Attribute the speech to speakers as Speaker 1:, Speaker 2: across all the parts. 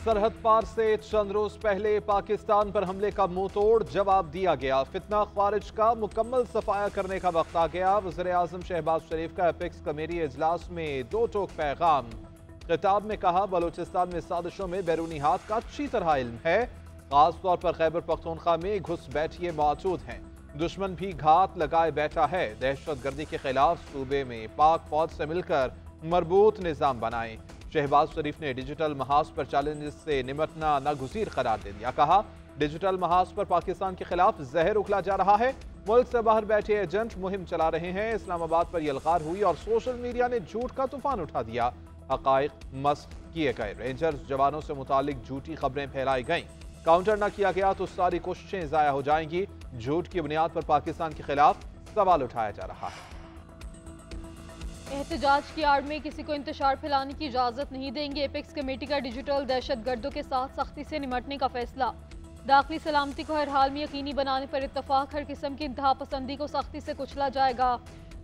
Speaker 1: सरहद पार से चंद रोज पहले पाकिस्तान पर हमले का मुंह तोड़ जवाब दिया गया। फितना खारिज का मुकम्मल सफाया करने का वक्त आ गया। वज़ीर आज़म शहबाज शरीफ का एपेक्स कमेटी इजलास में दो टोक पैगाम। खिताब में कहा, बलूचिस्तान में साजिशों में बैरूनी हाथ का अच्छी तरह इल्म है। खास तौर पर खैबर पख्तूनख्वा में घुसपैठिए मौजूद हैं। दुश्मन भी घात लगाए बैठा है। दहशत गर्दी के खिलाफ सूबे में पाक फौज से मिलकर मरबूत निजाम बनाए। शहबाज शरीफ ने डिजिटल महाज पर चैलेंजेस से निमटना नागुज़ीर करार दे दिया। कहा, डिजिटल महाज पर पाकिस्तान के खिलाफ जहर उगला जा रहा है। मुल्क से बाहर बैठे एजेंट मुहिम चला रहे हैं। इस्लामाबाद पर यलगार हुई और सोशल मीडिया ने झूठ का तूफान उठा दिया। हकाइक मस्क किए गए। रेंजर्स जवानों से मुतालिक झूठी खबरें फैलाई गईं। काउंटर न किया गया तो सारी कोशिशें ज़ाया हो जाएंगी। झूठ की बुनियाद पर पाकिस्तान के खिलाफ सवाल उठाया जा रहा है।
Speaker 2: एहतजाज की आड़ में किसी को इंतशार फैलाने की इजाज़त नहीं देंगे। एपेक्स कमेटी का डिजिटल दहशत गर्दों के साथ सख्ती से निमटने का फैसला। दाखिली सलामती को हर हाल में यकीनी बनाने पर इत्तफाक। हर किस्म की इंतहा पसंदी को सख्ती से कुचला जाएगा।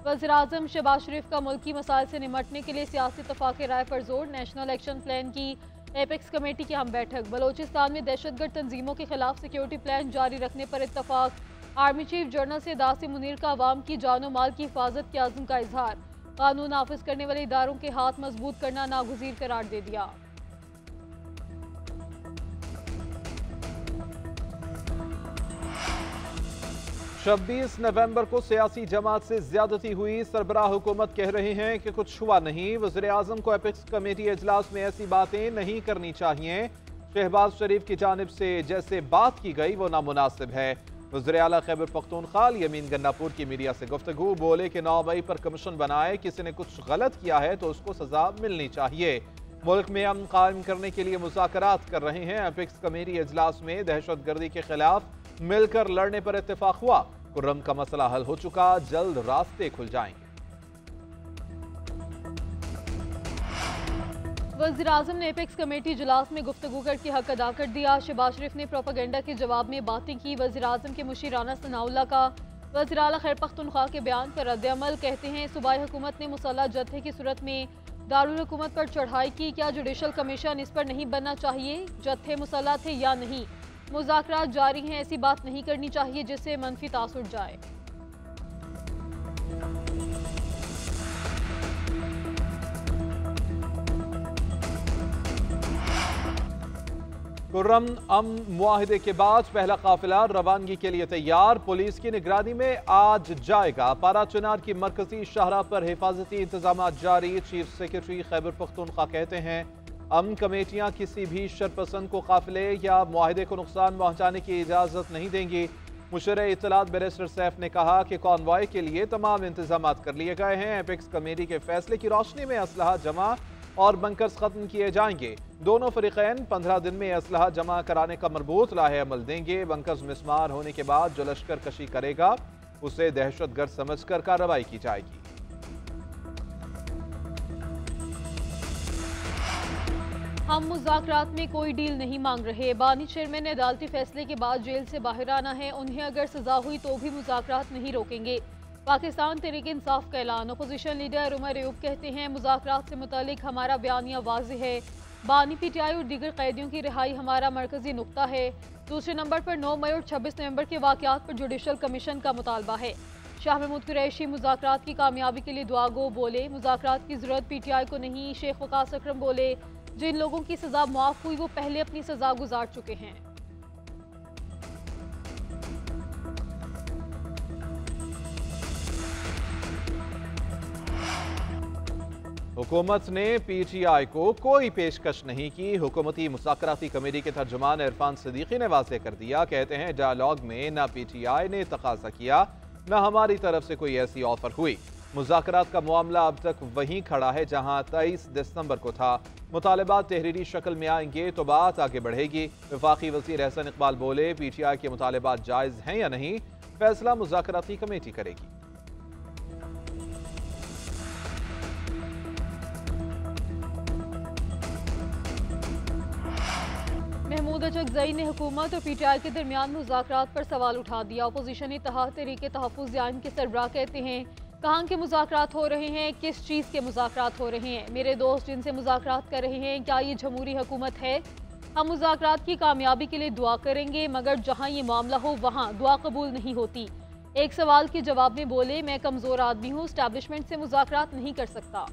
Speaker 2: वज़ीर आज़म शहबाज शरीफ का मुल्की मसाइल से निमटने के लिए सियासी इत्तफाक राय पर जोर। नेशनल एक्शन प्लान की एपेक्स कमेटी की अहम बैठक। बलोचिस्तान में दहशतगर्द तंजीमों के खिलाफ सिक्योरिटी प्लान जारी रखने पर इत्तफाक। आर्मी चीफ जनरल से दासी मुनीर का अवाम की जानो माल की हिफाजत के आज़म का इजहार। कानून नाफिज करने वाले इदारों के हाथ मजबूत करना नागुज़ीर करार दे दिया।
Speaker 1: छब्बीस नवंबर को सियासी जमात से ज्यादती हुई। सरबराह हुकूमत कह रहे हैं कि कुछ हुआ नहीं। वज़ीर आज़म को एपेक्स कमेटी इजलास में ऐसी बातें नहीं करनी चाहिए। शहबाज शरीफ की जानिब से जैसे बात की गई वो नामुनासिब है। वज़ीर आला खैबर पख्तूनख्वा यमीन गन्नापुर की मीडिया से गुफ्तगू। बोले कि 9 मई पर कमीशन बनाए। किसी ने कुछ गलत किया है तो उसको सजा मिलनी चाहिए। मुल्क में अमन कायम करने के लिए मुज़ाकरात कर रहे हैं। एपेक्स कमेटी इजलास में दहशत गर्दी के खिलाफ मिलकर लड़ने पर इत्तेफाक हुआ। कुर्रम का मसला हल हो चुका, जल्द रास्ते खुल जाएंगे।
Speaker 2: वज़ीर आज़म ने एपेक्स कमेटी इजलास में गुफ्तगू करके हक अदा कर दिया। शहबाज शरीफ ने प्रोपेगेंडा के जवाब में बातें की। वज़ीर आज़म के मुशीर राना सनाउल्लाह का वज़ीर आला खैबर पख्तूनख्वा के बयान पर रद्द-ए-अमल। कहते हैं, सूबाई हुकूमत ने मुसल्लह जत्थे की सूरत में दारुल हुकूमत पर चढ़ाई की। क्या जुडिशल कमीशन इस पर नहीं बनना चाहिए? जत्थे मुसल्लह थे या नहीं? मुज़ाकरात जारी हैं। ऐसी बात नहीं करनी चाहिए जिससे मनफी तासुर जाए।
Speaker 1: कुर्रम अमन मुआहिदे के बाद पहला काफिला रवानगी के लिए तैयार। पुलिस की निगरानी में आज जाएगा। पारा चुनार की मरकजी शाहराह पर हिफाजती इंतजाम जारी। चीफ सेक्रेटरी खैबर पख्तूनख्वा कहते हैं, अमन कमेटियां किसी भी शरपसंद को काफिले या मुआहिदे को नुकसान पहुंचाने की इजाजत नहीं देंगी। मुशर इत्तलात बैरिस्टर सैफ ने कहा कि कॉन्वॉय के लिए तमाम इंतजाम कर लिए गए हैं। एपेक्स कमेटी के फैसले की रोशनी में असलहा जमा और बंकर्स खत्म किए जाएंगे। दोनों फरीकैन 15 दिन में असलहा जमा कराने का मरबूत लाहे अमल देंगे। बंकर्स मिसमार होने के बाद जो लश्कर कशी करेगा उसे दहशतगर्द समझकर कार्रवाई की जाएगी।
Speaker 2: हम मुज़ाकरात में कोई डील नहीं मांग रहे। बानी चेयरमैन ने अदालती फैसले के बाद जेल से बाहर आना है। उन्हें अगर सजा हुई तो भी मुज़ाकरात नहीं रोकेंगे। पाकिस्तान तहरीक इंसाफ का ऐलान। अपोजिशन लीडर उमर अयूब कहते हैं, मुज़ाकरात से मुतालिक हमारा बयानिया वाज़ेह है। बानी पीटीआई और दीगर कैदियों की रिहाई हमारा मरकजी नुक्ता है। दूसरे नंबर पर 9 मई और 26 नवंबर के वाक़यात पर जुडिशल कमीशन का मुतालबा है। शाह महमूद कुरैशी मुज़ाकरात की कामयाबी के लिए दुआ गो बोले। मुज़ाकरात की ज़रूरत पीटीआई को नहीं। शेख वकास अकरम बोले, जिन लोगों की सजा मुआफ हुई वो पहले अपनी सजा गुजार चुके हैं।
Speaker 1: हुकूमत ने पीटीआई को कोई पेशकश नहीं की। हुकूमती मुज़ाकराती कमेटी के तर्जुमान इरफान सिद्दीकी ने वाज़ेह कर दिया। कहते हैं, डायलॉग में न पीटीआई ने तकाजा किया न हमारी तरफ से कोई ऐसी ऑफर हुई। मुज़ाकरात का मामला अब तक वहीं खड़ा है जहां 23 दिसंबर को था। मुतालबात तहरीरी शक्ल में आएंगे तो बात आगे बढ़ेगी। वफाकी वज़ीर एहसन इकबाल बोले, पीटीआई के मुतालबात जायज़ हैं या नहीं, फैसला मुज़ाकराती कमेटी करेगी।
Speaker 2: महमूद अचकज़ई ने हुकूमत और पीटीआई के दरमियान मुज़ाकरात पर सवाल उठा दिया। अपोजिशन इत्तेहाद तहरीक तहफ़्फ़ुज़ याम के सरबराह कहते हैं, कहाँ के मुज़ाकरात हो रहे हैं, किस चीज़ के मुज़ाकरात हो रहे हैं? मेरे दोस्त जिनसे मुज़ाकरात कर रहे हैं, क्या ये जमहूरी हुकूमत है? हम मुज़ाकरात की कामयाबी के लिए दुआ करेंगे, मगर जहां ये मामला हो वहां दुआ कबूल नहीं होती। एक सवाल के जवाब में बोले, मैं कमजोर आदमी हूं, एस्टैब्लिशमेंट से मुज़ाकरात नहीं कर सकता।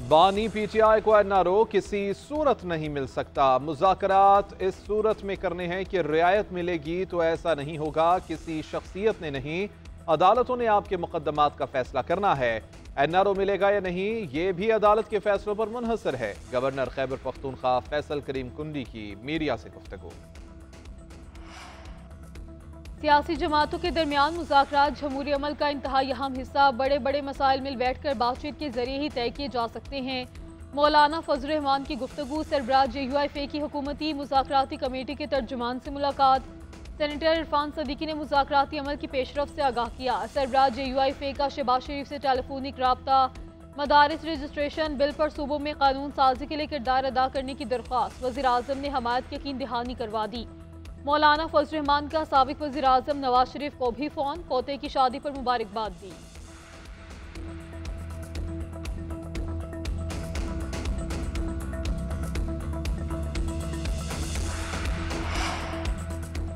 Speaker 1: बानी पीटीआई को एनआरओ किसी सूरत नहीं मिल सकता। मुज़ाकरात इस सूरत में करने हैं कि रियायत मिलेगी, तो ऐसा नहीं होगा। किसी शख्सियत ने नहीं, अदालतों ने आपके मुकदमात का फैसला करना है। एनआरओ मिलेगा या नहीं, ये भी अदालत के फैसलों पर मुनहसर है। गवर्नर खैबर पख्तूनख्वा फैसल करीम कुंडी की मीडिया से गुफ्तगू।
Speaker 2: सियासी जमातों के दरमियान मुज़ाकरात जमहूरी अमल का इंतहाई अहम हिस्सा। बड़े बड़े मसाइल मिल बैठकर बातचीत के जरिए ही तय किए जा सकते हैं। मौलाना फजल रहमान की गुफ्तगू। सरबराह JUIFA की हुकूमती मुज़ाकराती कमेटी के तर्जुमान से मुलाकात। सेनेटर इरफान सदीकी ने मुज़ाकराती अमल की पेशरफ से आगाह किया। सरबराह JUIFA का शहबाज शरीफ से टेलीफोनिक राब्ता। मदारिस रजिस्ट्रेशन बिल पर सूबों में कानून साजी के लिए किरदार अदा करने की दरख्वास्त। वज़ीर आज़म ने हमायत की यकीन दहानी करवा दी। मौलाना फजल रहमान का साबिक वज़ीर आज़म नवाज शरीफ को भी फ़ोन। पोते की शादी पर मुबारकबाद दी।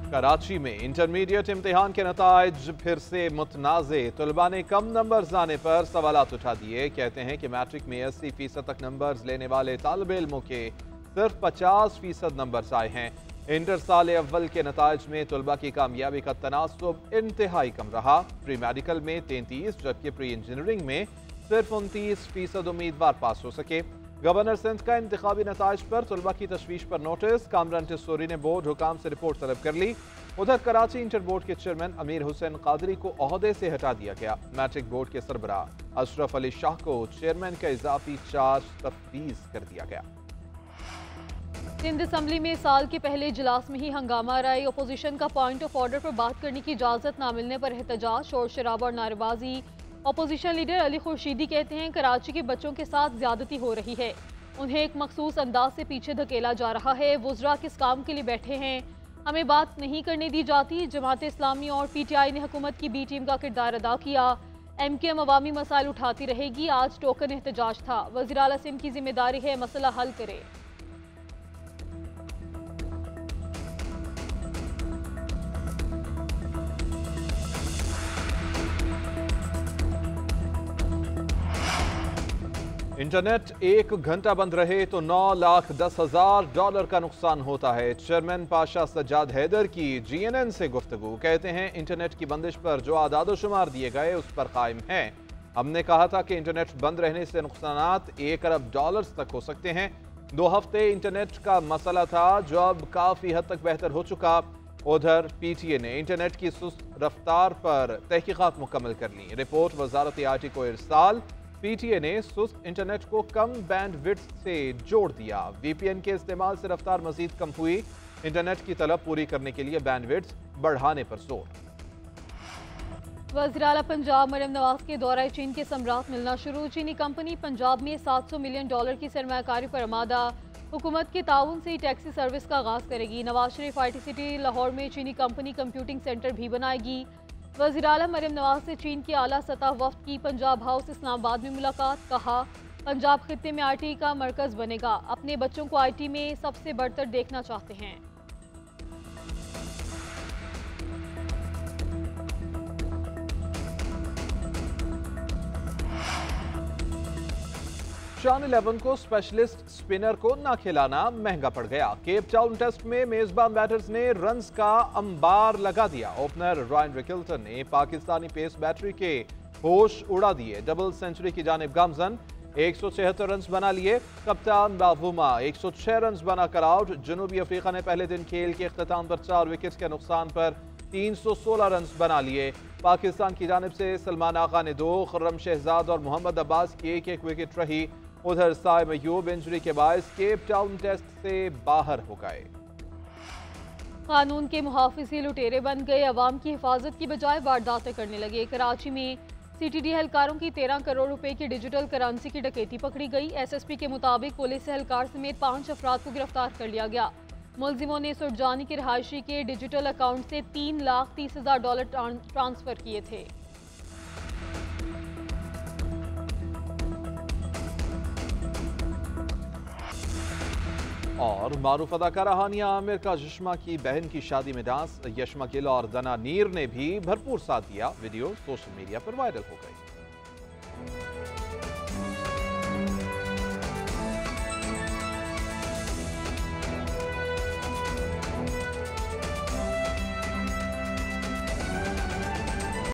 Speaker 1: कराची में इंटरमीडिएट इम्तिहान के नताइज फिर से मुतनाज़े। तलबा ने कम नंबर्स आने पर सवालात उठा दिए। कहते हैं कि मैट्रिक में 80% तक नंबर्स लेने वाले तालिब इल्मों के सिर्फ 50% नंबर्स आए हैं। इंटर साल अव्वल के नताइज में तलबा की कामयाबी का तनासुब इंतहाई कम रहा। प्री मेडिकल में 33 जबकि प्री इंजीनियरिंग में सिर्फ 29% उम्मीदवार पास हो सके। गवर्नर सिंध का इंतखाबी नताइज पर तलबा की तशवीश पर नोटिस। कामरान टिस्सोरी ने बोर्ड हुकाम से रिपोर्ट तलब कर ली। उधर कराची इंटर बोर्ड के चेयरमैन अमीर हुसैन कादरी को ओहदे से हटा दिया गया। मैट्रिक बोर्ड के सरबराह अशरफ अली शाह को चेयरमैन का इजाफी चार्ज तफवीज कर दिया गया।
Speaker 2: सिंध असम्बली में साल के पहले इजलास में ही हंगामा राय। अपोजिशन का पॉइंट ऑफ ऑर्डर पर बात करने की इजाजत ना मिलने पर एहतजाज, शोर शराबा और नारेबाजी। अपोजिशन लीडर अली खुर्शीदी कहते हैं कराची के बच्चों के साथ ज्यादती हो रही है, उन्हें एक मखसूस अंदाज से पीछे धकेला जा रहा है। वुज़रा किस काम के लिए बैठे हैं, हमें बात नहीं करने दी जाती। जमात इस्लामी और PTI ने हुकूमत की B टीम का किरदार अदा किया। MKM अवामी मसाइल उठाती रहेगी। आज टोकन एहतजाज था। वज़ीर आला सिंध की जिम्मेदारी है मसला हल करे।
Speaker 1: इंटरनेट 1 घंटा बंद रहे तो $9,10,000 का नुकसान होता है। चेयरमैन पाशा सज्जाद हैदर की GNN से गुफ्तगू। कहते हैं इंटरनेट की बंदिश पर जो आदादोशुमार दिए गए उस पर कायम है। हमने कहा था कि इंटरनेट बंद रहने से नुकसानात $1 अरब तक हो सकते हैं। 2 हफ्ते इंटरनेट का मसला था जो अब काफी हद तक बेहतर हो चुका। उधर PTA ने इंटरनेट की सुस्त रफ्तार पर तहकीकात मुकम्मल कर ली। रिपोर्ट वजारत IT को इरसाल। PTA ने सुस्त इंटरनेट को कम बैंडविड्थ से जोड़ दिया। VPN के इस्तेमाल से रफ्तार मजीद कम हुई। इंटरनेट की तलब पूरी करने के लिए बैंडविड्थ बढ़ाने पर जोर।
Speaker 2: वज़ीर आला पंजाब मरियम नवाज के दौरे चीन के समरात मिलना शुरू। चीनी कंपनी पंजाब में $700 मिलियन की सरमायाकारी पर आमादा। हुकूमत के ताउन से ही टैक्सी सर्विस का आगाज करेगी। नवाज शरीफ IT सिटी लाहौर में चीनी कंपनी कंप्यूटिंग सेंटर भी बनाएगी। वज़ीर आला मरियम नवाज से चीन के आला सतह वफ्द की पंजाब हाउस इस्लामाबाद में मुलाकात। कहा पंजाब खित्ते में IT का मरकज बनेगा। अपने बच्चों को IT में सबसे बढ़कर देखना चाहते हैं।
Speaker 1: शान 11 को स्पेशलिस्ट स्पिनर को ना खिलाना महंगा पड़ गया। केप टाउन टेस्ट में मेजबान बैटर्स ने रन्स का अंबार लगा दिया। ओपनर रायन रिकिल्टन ने पाकिस्तानी पेस बैटरी के होश उड़ा दिए। डबल सेंचुरी की जानिब गामजन 176 रन बना लिए। कप्तान बावुमा 106 रन बनाकर आउट। जनूबी अफ्रीका ने पहले दिन खेल के इख्तिताम पर 4 विकेट के नुकसान पर 316 रन बना लिए। पाकिस्तान की जानिब से सलमान आगा ने 2, खुर्रम शहजाद और मोहम्मद अब्बास की 1-1 विकेट रही। उधर साइम अयूब इंजरी के बायस केप टाउन टेस्ट से बाहर हो गए।
Speaker 2: कानून के मुहाफिज लुटेरे बन गए। अवाम की हिफाजत की बजाय वारदातें करने लगे। कराची में CTD एहलकारों की 13 करोड़ रुपए की डिजिटल करेंसी की डकैती पकड़ी गई। SSP के मुताबिक पुलिस एहलकार समेत 5 अफराद को गिरफ्तार कर लिया गया। मुलजिमों ने सुरजानी के रहायशी के डिजिटल अकाउंट से $3,30,000 ट्रांसफर किए थे।
Speaker 1: और मारूफ अदाकारा हानिया आमिर का यशमा की बहन की शादी में डांस। यशमा गिल और दना नीर ने भी भरपूर साथ दिया। वीडियो सोशल मीडिया पर वायरल हो गई।